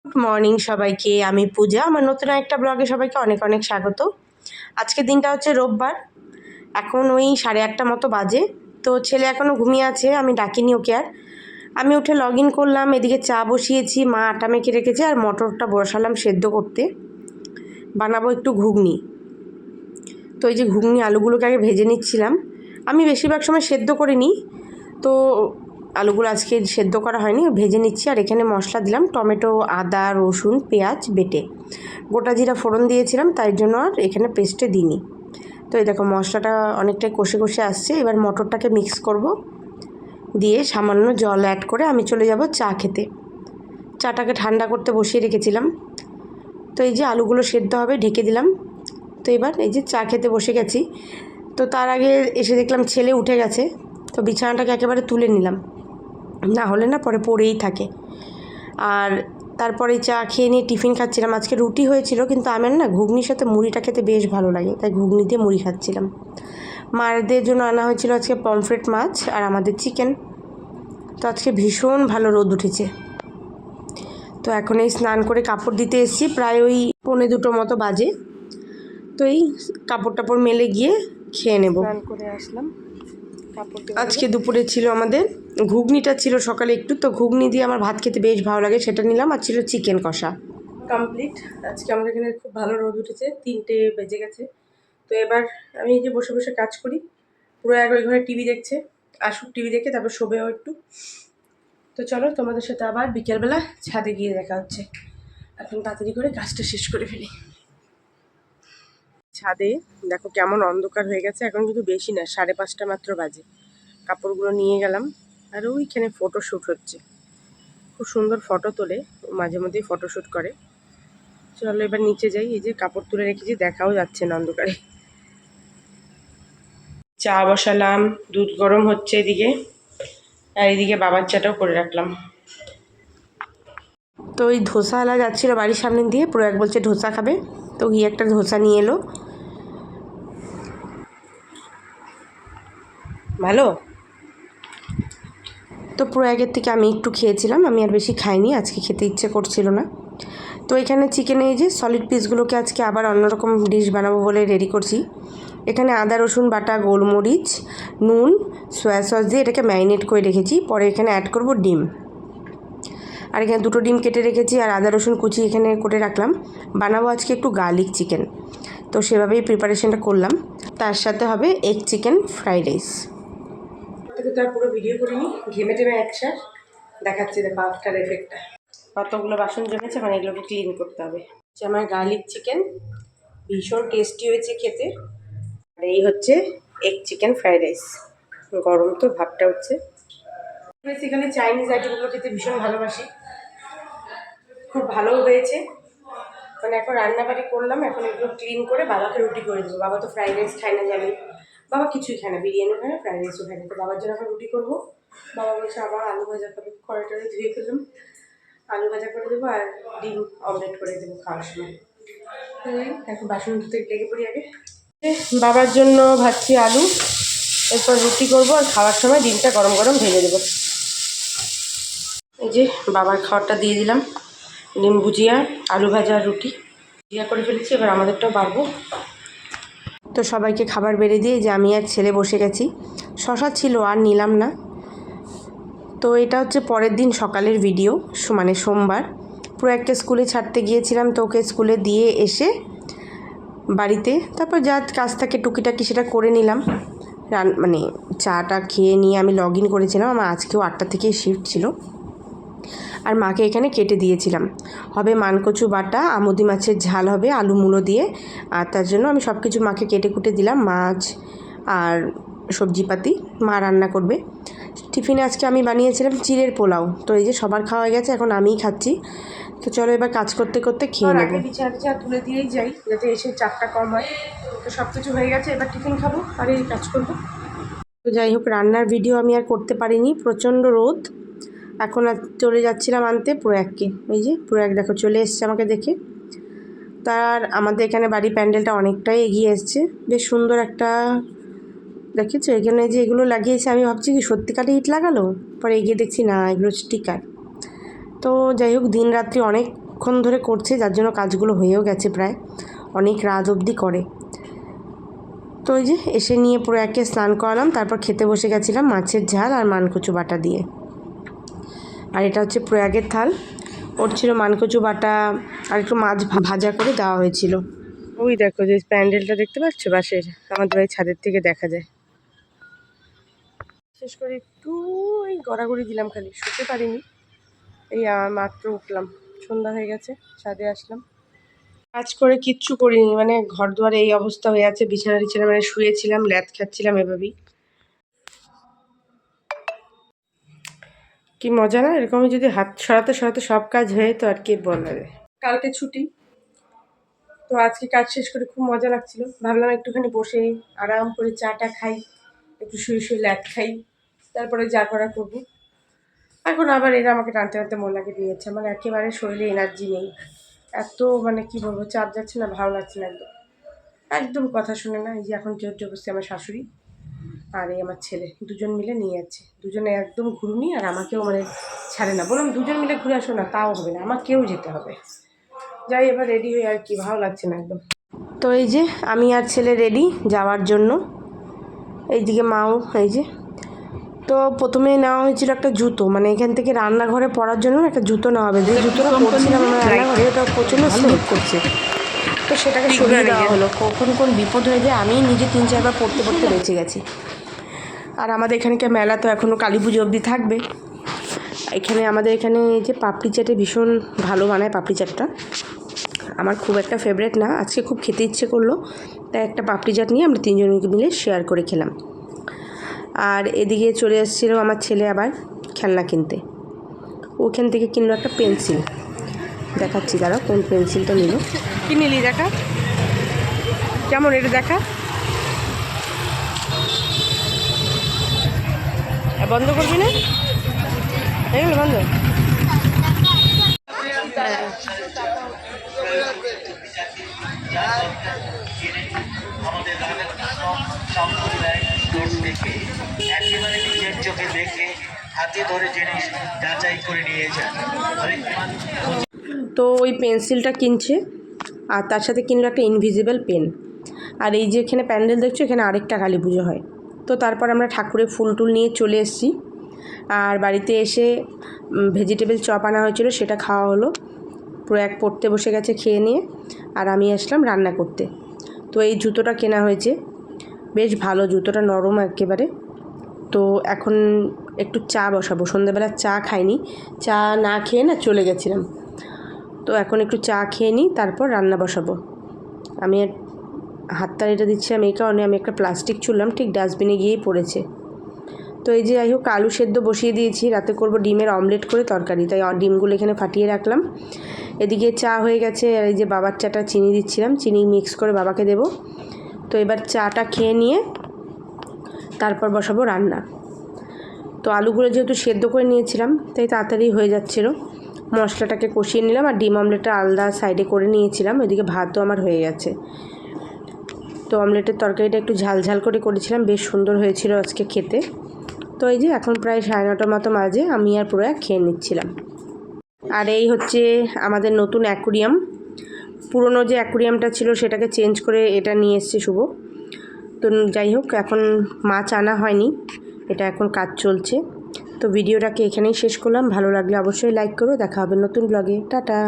Good morning সবাইকে, আমি পূজা। আমার নতুন একটা ব্লগে সবাইকে অনেক অনেক স্বাগত। আজকের দিনটা হচ্ছে রোববার। এখন ওই 8:30 মতো বাজে। তো ছেলে এখনও ঘুমিয়ে আছে, আমি ডাকিনি ওকে আর। আমি উঠে লগ ইন করলাম, এদিকে চা বসিয়েছি, মা আটা মেখে রেখেছে আর মটরটা বসালাম সেদ্ধ করতে। বানাবো একটু ঘুগনি। তো এই যে ঘুগনি আলুগুলোকে আগে ভেজে নিচ্ছিলাম। আমি বেশিরভাগ সময় সেদ্ধ করে নিই, তো আলুগুলো আজকে সেদ্ধ করা হয়নি, ভেজে নিচ্ছি। আর এখানে মশলা দিলাম টমেটো, আদা, রসুন, পেঁয়াজ বেটে, গোটা জিরা ফোড়ন দিয়েছিলাম, তাই জন্য আর এখানে পেস্টে দিইনি। তো এই দেখো মশলাটা অনেকটাই কষে কষে আসছে। এবার মটরটাকে মিক্স করব, দিয়ে সামান্য জল অ্যাড করে আমি চলে যাব চা খেতে। চাটাকে ঠান্ডা করতে বসিয়ে রেখেছিলাম। তো এই যে আলুগুলো সেদ্ধ হবে, ঢেকে দিলাম। তো এবার এই যে চা খেতে বসে গেছি। তো তার আগে এসে দেখলাম ছেলে উঠে গেছে, তো বিছানাটাকে একেবারে তুলে নিলাম, না হলে না পরে পড়েই থাকে। আর তারপরে চা খেয়ে নিয়ে টিফিন খাচ্ছিলাম। আজকে রুটি হয়েছিল, কিন্তু আমার না ঘুগনির সাথে মুড়িটা খেতে বেশ ভালো লাগে, তাই ঘুগনি দিয়ে মুড়ি খাচ্ছিলাম। মায়েদের জন্য আনা হয়েছিল আজকে পমফ্রেট মাছ আর আমাদের চিকেন। তো আজকে ভীষণ ভালো রোদ উঠেছে। তো এখন এই স্নান করে কাপড় দিতে এসেছি, প্রায় ওই 1:45 মতো বাজে। তো এই কাপড় টাপড় মেলে গিয়ে খেয়ে নেব। স্নান করে আসলাম। আজকে দুপুরে ছিল আমাদের ঘুগনিটা ছিল সকালে একটু, তো ঘুগনি দিয়ে আমার ভাত খেতে বেশ ভালো লাগে, সেটা নিলাম। আর ছিল চিকেন কষা। কমপ্লিট। আজকে আমাদের এখানে খুব ভালো রোদ উঠেছে, 3টে বেজে গেছে। তো এবার আমি এই যে বসে বসে কাজ করি। পুরো ওই ঘরে টিভি দেখছে, আসুক টিভি দেখে তারপর শোবেও একটু। তো চলো তোমাদের সাথে আবার বিকেলবেলা ছাদে গিয়ে দেখা হচ্ছে। এখন তাড়াতাড়ি করে কাজটা শেষ করে ফেলি। ছাদে দেখো কেমন অন্ধকার হয়ে গেছে, এখন কিন্তু বেশি না, 5:30 মাত্র বাজে। কাপড়গুলো নিয়ে গেলাম, আর ওইখানে ফটোশ্যুট হচ্ছে। খুব সুন্দর ফটো তোলে, মাঝে মধ্যেই ফটোশ্যুট করে। চলো এবার নিচে যাই। এই যে কাপড় তুলে রেখেছি, দেখাও যাচ্ছে না অন্ধকারে। চা বসালাম, দুধ গরম হচ্ছে এদিকে, আর এদিকে বাবার চাটাও করে রাখলাম। তো ওই ধোসাওয়ালা যাচ্ছিলো বাড়ির সামনে দিয়ে, প্রয়াগ বলছে ধোসা খাবে, তো গিয়ে একটা ধোসা নিয়ে এলো। ভালো। তো প্রয়াগের থেকে আমি একটু খেয়েছিলাম, আমি আর বেশি খাইনি, আজকে খেতে ইচ্ছে করছিল না। তো এখানে চিকেনে এই যে সলিড পিসগুলোকে আজকে আবার অন্যরকম ডিশ বানাবো বলে রেডি করছি। এখানে আদা রসুন বাটা, গোলমরিচ, নুন, সয়া সস দিয়ে এটাকে ম্যারিনেট করে রেখেছি। পরে এখানে অ্যাড করব ডিম। আর এখানে 2টো ডিম কেটে রেখেছি, আর আদা রসুন কুচি এখানে করে রাখলাম। বানাবো আজকে একটু গার্লিক চিকেন, তো সেভাবেই প্রিপারেশনটা করলাম। তার সাথে হবে এগ চিকেন ফ্রাইড রাইস। তো আর পুরো ভিডিও করিনি, ঘেমে টেমে একসাথ দেখাচ্ছি দেখো আফটার এফেক্টটা। কতগুলো বাসন জমেছে, মানে এগুলোকে ক্লিন করতে হবে। আমার গার্লিক চিকেন ভীষণ টেস্টি হয়েছে খেতে। আর এই হচ্ছে এগ চিকেন ফ্রাইড রাইস। গরম তো ভাবটা হচ্ছে। বেসিক্যালি চাইনিজ আইটেমগুলো খেতে ভীষণ ভালোবাসি, খুব ভালোও হয়েছে। মানে এখন রান্নাবাড়ি করলাম, এখন এগুলো ক্লিন করে বাবাকে রুটি করে দেবো। বাবা তো ফ্রাইড রাইস খায় না জানি, বাবা কিছুই খায় না, বিরিয়ানি খায় না, ফ্রাইড রাইসও খায় না। তো বাবার জন্য এখন রুটি করবো। বাবা বলছে আবার আলু ভাজা খাবে, কড়াইটারে ধুয়ে ফেললাম, আলু ভাজা করে দেবো আর ডিম অমলেট করে দেবো খাওয়ার সময়। এখন বাসন ধুতে লেগে পড়ি আগে। বাবার জন্য ভাজছি আলু, এরপর রুটি করবো, আর খাওয়ার সময় ডিমটা গরম গরম ভেজে দেবো। এই যে বাবার খাবারটা দিয়ে দিলাম, ডিম ভুজিয়া, আলু ভাজা আর রুটি ভুজিয়া করে ফেলেছি। এবার আমাদেরটাও বাড়বো। তো সবাইকে খাবার বেড়ে দিয়ে যে আমি আর ছেলে বসে গেছি। শশা ছিল আর নিলাম না। তো এটা হচ্ছে পরের দিন সকালের ভিডিও, মানে সোমবার। পুরো একটা স্কুলে ছাড়তে গিয়েছিলাম, তো ওকে স্কুলে দিয়ে এসে বাড়িতে তারপর যা কাজ থাকে টুকিটাকি সেটা করে নিলাম। মানে চাটা খেয়ে নিয়ে আমি লগ ইন করেছিলাম। আমার আজকেও 8টা থেকেই শিফট ছিল। আর মাকে এখানে কেটে দিয়েছিলাম, হবে মানকচু বাটা, আমুদি মাছের ঝাল হবে আলু মূলো দিয়ে। আর তার জন্য আমি সব কিছু মাকে কেটে কুটে দিলাম, মাছ আর সবজিপাতি মা রান্না করবে। টিফিনে আজকে আমি বানিয়েছিলাম চিড়ের পোলাও। তো এই যে সবার খাওয়া গেছে, এখন আমিই খাচ্ছি। তো চলো এবার কাজ করতে করতে খেয়ে নেব। বিছানা তুলে দিয়েই যাই, যাতে এসে চাপটা কম হয়। তো সব কিছু হয়ে গেছে, এবার টিফিন খাবো আর এই কাজ করবো। তো যাই হোক, রান্নার ভিডিও আমি আর করতে পারিনি, প্রচণ্ড রোদ। এখন আর চলে যাচ্ছিলাম আনতে প্রয়াগকে। এই যে প্রয়াগ দেখো চলে এসছে আমাকে দেখে। তার আমাদের এখানে বাড়ি প্যান্ডেলটা অনেকটাই এগিয়ে এসছে, বেশ সুন্দর একটা দেখেছো। এখানে যে এগুলো লাগিয়েছে, আমি ভাবছি কি সত্যিকারে ইট লাগালো, পরে এগিয়ে দেখছি না, এগুলো স্টিকার। তো যাই হোক, দিন রাত্রি অনেক অনেকক্ষণ ধরে করছে, যার জন্য কাজগুলো হয়েও গেছে প্রায়, অনেক রাত অবধি করে। তো ওই যে এসে নিয়ে প্রয়াগকে স্নান করালাম, তারপর খেতে বসে গেছিলাম মাছের ঝাল আর মানকচু বাটা দিয়ে। আর এটা হচ্ছে প্রয়াগের থাল, ওর ছিল মানকচু বাটা আর একটু মাছ ভাজা করে দেওয়া হয়েছিল। ওই দেখো যে প্যান্ডেলটা দেখতে পাচ্ছ বাসের, আমাদের বাড়ির ছাদের থেকে দেখা যায়। শেষ করে একটু ওই গড়াগড়ি দিলাম, খালি শুতে পারিনি, এই মাত্র উঠলাম, সন্ধ্যা হয়ে গেছে, ছাদে আসলাম। কাজ করে কিচ্ছু করিনি, মানে ঘর দুয়ারে এই অবস্থা হয়ে আছে, বিছানা টিছানা মানে শুয়েছিলাম, ল্যাদ খাচ্ছিলাম এভাবেই। কি মজা না, এরকমই যদি হাত সরাতে সরাতে সব কাজ হয়ে তো আর কে বলে। কালকে ছুটি, তো আজকে কাজ শেষ করে খুব মজা লাগছিল, ভাবলাম একটুখানি বসে আরাম করে চাটা খাই, একটু শুয়ে শুয়ে ল্যাদ খাই, তারপরে যা করা করবো। এখন আবার এরা আমাকে টানতে টানতে মন লাগে দিয়েছে, আমার একেবারে শরীরে এনার্জি নেই, এত মানে কি বলবো, চাপ যাচ্ছে না, ভালো লাগছে না একদম, একদম কথা শুনে না। এই যে এখন জোর জবরদস্তি আমার শাশুড়ি আর এই আমার ছেলে দুজন মিলে নিয়ে যাচ্ছে, দুজনে একদম ঘুরুনি, আর আমাকেও মানে ছাড়ে না, বললাম দুজন মিলে ঘুরে আসো না, তাও হবে না, আমাকেও যেতে হবে। যাই এবার রেডি হয়ে, আর কি ভালো লাগছে না একদম। তো এই যে আমি আর ছেলে রেডি যাওয়ার জন্য, এইদিকে মাও এই যে। তো প্রথমে নেওয়া হয়েছিল একটা জুতো, মানে এখান থেকে রান্নাঘরে পরার জন্য একটা জুতো নেওয়া হবে, যে জুতোটা পরছিলাম আমার রান্নাঘরে ওটা প্রচণ্ড স্লিপ করছে, তো সেটাকে সরিয়ে দেওয়া হলো, কখন কোন বিপদ হয়ে যায়, আমি নিজে 3-4 বার পড়তে পড়তে বেঁচে গেছি। আর আমাদের এখানকার মেলা তো এখনও কালী পুজো অবধি থাকবে। এখানে আমাদের এখানে যে পাপড়ি চাটে ভীষণ ভালো বানায়, পাপড়ি চাটটা আমার খুব একটা ফেভারেট না, আজকে খুব খেতে ইচ্ছে করলো, তাই একটা পাপড়ি চাট নিয়ে আমরা 3 জন মিলে শেয়ার করে খেলাম। আর এদিকে চলে এসেছিল আমার ছেলে আবার খেলনা কিনতে, ওখান থেকে কিনলো একটা পেন্সিল, দেখাচ্ছি দাঁড়াও কোন পেন্সিলটা নিল। কি নিলি দেখা, কেমন এটা দেখা, বন্ধ করবি না, হয়ে গেল বন্ধ। একেবারে নিজের চোখে দেখে হাতে ধরে জিনিস যাচাই করে নিয়ে যান। তো ওই পেন্সিলটা কিনছে, আর তার সাথে কিনলো একটা ইনভিজিবল পেন। আর এই যে এখানে প্যান্ডেল দেখছো, এখানে আরেকটা কালী পুজো হয়। তো তারপর আমরা ঠাকুরের ফুল টুল নিয়ে চলে এসেছি, আর বাড়িতে এসে ভেজিটেবল চপ আনা হয়েছিল, সেটা খাওয়া হলো। প্রয়াগ পড়তে বসে গেছে খেয়ে নিয়ে, আর আমি আসলাম রান্না করতে। তো এই জুতোটা কেনা হয়েছে, বেশ ভালো জুতোটা, নরম একেবারে। তো এখন একটু চা বসাবো, সন্ধ্যাবেলা চা খাইনি, চা না খেয়ে না চলে গেছিলাম, তো এখন একটু চা খেয়ে নিই, তারপর রান্না বসাবো। আমি হাততালিটা দিচ্ছি আমি এই কারণে, আমি একটা প্লাস্টিক ছুড়লাম, ঠিক ডাস্টবিনে গিয়েই পড়েছে। তো এই যে যাই হোক, আলু সেদ্ধ বসিয়ে দিয়েছি, রাতে করব ডিমের অমলেট করে তরকারি, তাই ডিমগুলো এখানে ফাটিয়ে রাখলাম। এদিকে চা হয়ে গেছে, আর এই যে বাবার চাটা চিনি দিচ্ছিলাম, চিনি মিক্স করে বাবাকে দেব। তো এবার চাটা খেয়ে নিয়ে তারপর বসাবো রান্না। তো আলুগুলো যেহেতু সেদ্ধ করে নিয়েছিলাম, তাই তাড়াতাড়ি হয়ে যাচ্ছিলো। মশলাটাকে কষিয়ে নিলাম, আর ডিম অমলেটটা আলাদা সাইডে করে নিয়েছিলাম, এদিকে ভাতও আমার হয়ে গেছে। তো অমলেটের তরকারিটা একটু ঝাল ঝাল করে করেছিলাম, বেশ সুন্দর হয়েছিল আজকে খেতে। তো এই যে এখন প্রায় 9:30 মতো বাজে, আমি আর পুরো খেয়ে নিচ্ছিলাম। আর এই হচ্ছে আমাদের নতুন অ্যাকুরিয়াম, পুরনো যে অ্যাকুরিয়ামটা ছিল সেটাকে চেঞ্জ করে এটা নিয়ে এসছে শুভ। তো যাই হোক, এখন মাছ আনা হয়নি, এটা এখন কাজ চলছে। তো ভিডিওটাকে এখানেই শেষ করলাম, ভালো লাগলে অবশ্যই লাইক করো, দেখা হবে নতুন ব্লগে, টাটা।